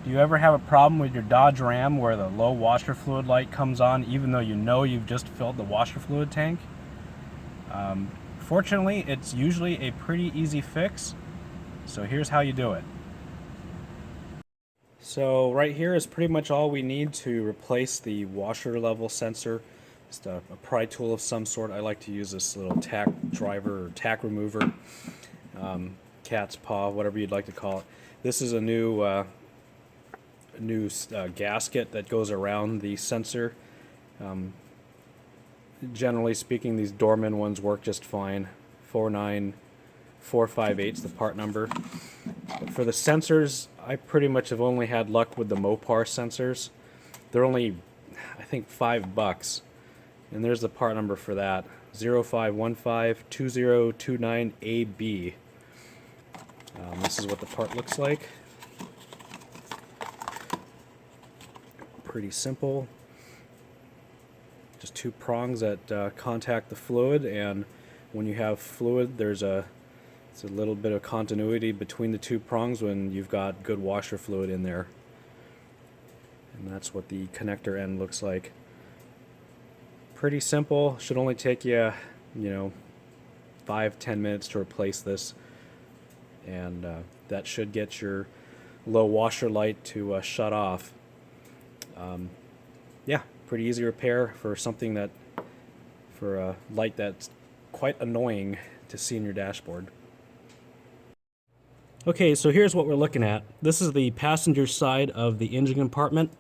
Do you ever have a problem with your Dodge Ram where the low washer fluid light comes on even though you know you've just filled the washer fluid tank? Fortunately, it's usually a pretty easy fix, so here's how you do it. So right here is pretty much all we need to replace the washer level sensor. Just a pry tool of some sort. I like to use this little tack driver or tack remover, cat's paw, whatever you'd like to call it. This is a new gasket that goes around the sensor. Generally speaking, these Dorman ones work just fine. 49458 is the part number. But for the sensors, I pretty much have only had luck with the Mopar sensors. They're only, I think, $5. And there's the part number for that. 05152029AB. This is what the part looks like. Pretty simple. Just two prongs that contact the fluid, and when you have fluid, it's a little bit of continuity between the two prongs when you've got good washer fluid in there. And that's what the connector end looks like. Pretty simple. Should only take you, 5-10 minutes to replace this, and that should get your low washer light to shut off. Yeah, pretty easy repair for a light that's quite annoying to see in your dashboard. Okay, so here's what we're looking at. This is the passenger side of the engine compartment.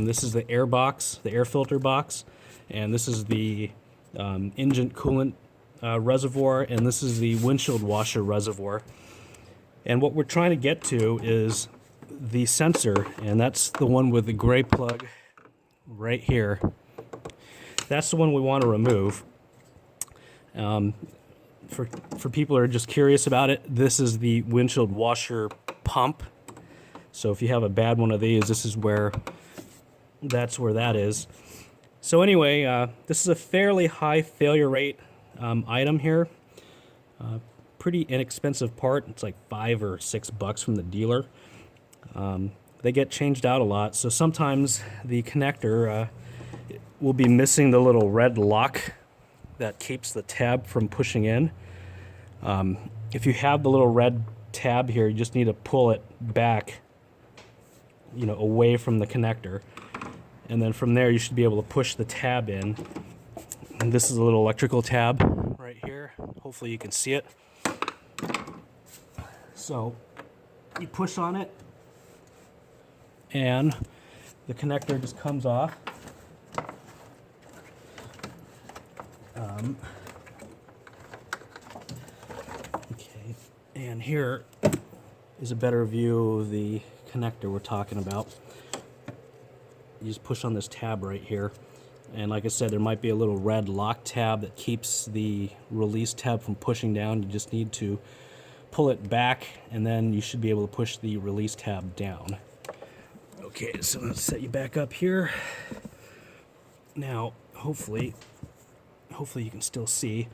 This is the air box, the air filter box, and this is the engine coolant reservoir, and this is the windshield washer reservoir. And what we're trying to get to is the sensor, and that's the one with the gray plug right here. That's the one we want to remove. For people who are just curious about it, this is the windshield washer pump. So if you have a bad one of these, that's where that is. So anyway, this is a fairly high failure rate item here. Pretty inexpensive part. It's like $5 or $6 from the dealer. They get changed out a lot, so sometimes the connector will be missing the little red lock that keeps the tab from pushing in. If you have the little red tab here, you just need to pull it back, away from the connector. And then from there, you should be able to push the tab in. And this is a little electrical tab right here. Hopefully you can see it. So you push on it, and the connector just comes off. Okay, and here is a better view of the connector we're talking about. You just push on this tab right here, and like I said, there might be a little red lock tab that keeps the release tab from pushing down. You just need to pull it back, and then you should be able to push the release tab down. Okay, so let's set you back up here. Now, hopefully you can still see.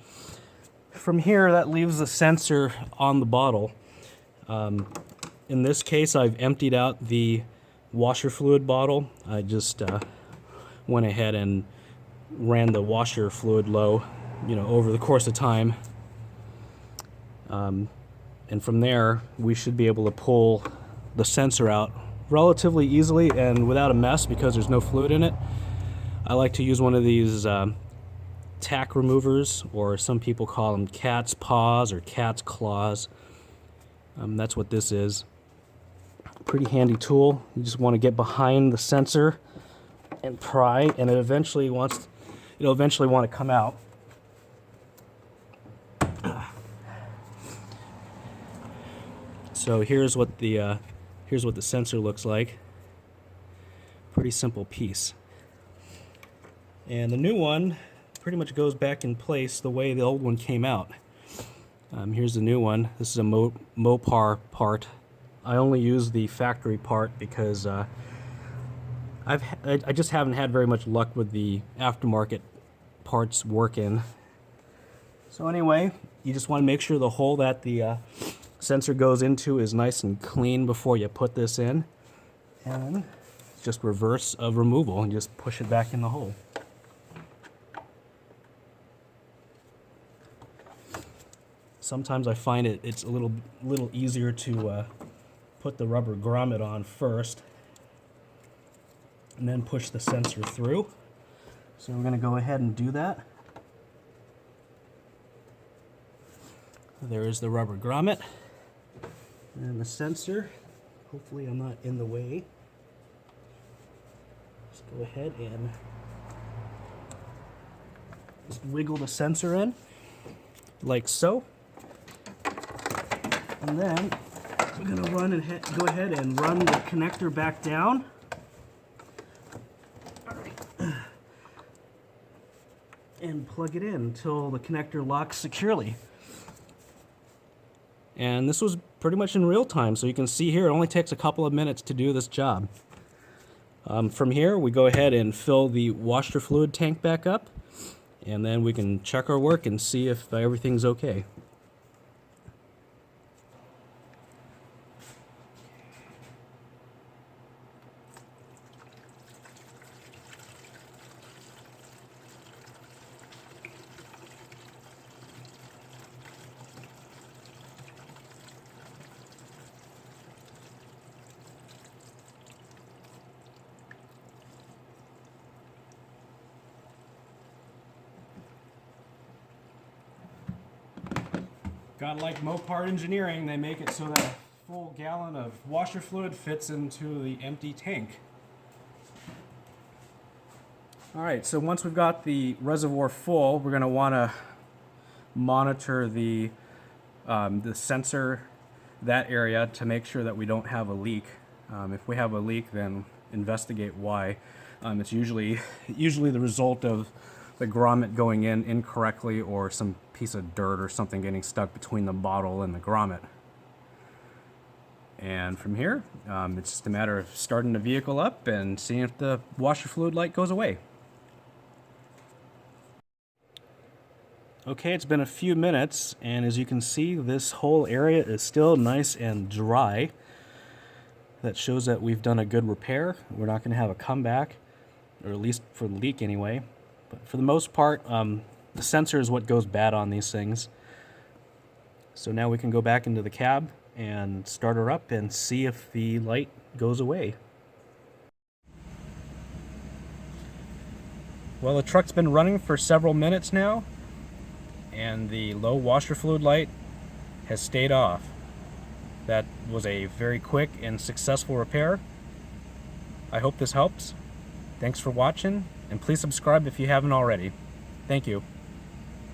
From here, that leaves the sensor on the bottle. In this case, I've emptied out the washer fluid bottle. I just went ahead and ran the washer fluid low, over the course of time. And from there, we should be able to pull the sensor out relatively easily and without a mess because there's no fluid in it. I like to use one of these tack removers, or some people call them cat's paws or cat's claws. That's what this is. Pretty handy tool. You just want to get behind the sensor and pry, and it'll eventually want to come out. So here's what the sensor looks like. Pretty simple piece. And the new one pretty much goes back in place the way the old one came out. Here's the new one. This is a Mopar part. I only use the factory part because I just haven't had very much luck with the aftermarket parts working. So anyway, you just want to make sure the hole that the sensor goes into is nice and clean before you put this in. And it's just reverse of removal and just push it back in the hole. Sometimes I find it's a little easier to put the rubber grommet on first and then push the sensor through. So we're going to go ahead and do that. There is the rubber grommet and the sensor. Hopefully I'm not in the way. Just go ahead and just wiggle the sensor in like so. And then we're going to go ahead and run the connector back down. And plug it in until the connector locks securely. And this was pretty much in real time, so you can see here it only takes a couple of minutes to do this job. From here we go ahead and fill the washer fluid tank back up, and then we can check our work and see if everything's okay. Gotta like Mopar Engineering, they make it so that a full gallon of washer fluid fits into the empty tank. Alright, so once we've got the reservoir full, we're going to want to monitor the sensor, that area, to make sure that we don't have a leak. If we have a leak, then investigate why. It's usually the result of the grommet going in incorrectly, or some piece of dirt or something getting stuck between the bottle and the grommet. And from here, it's just a matter of starting the vehicle up and seeing if the washer fluid light goes away. Okay, it's been a few minutes, and as you can see, this whole area is still nice and dry. That shows that we've done a good repair. We're not going to have a comeback, or at least for the leak anyway. But for the most part, the sensor is what goes bad on these things. So now we can go back into the cab and start her up and see if the light goes away. Well, the truck's been running for several minutes now, and the low washer fluid light has stayed off. That was a very quick and successful repair. I hope this helps. Thanks for watching, and please subscribe if you haven't already. Thank you.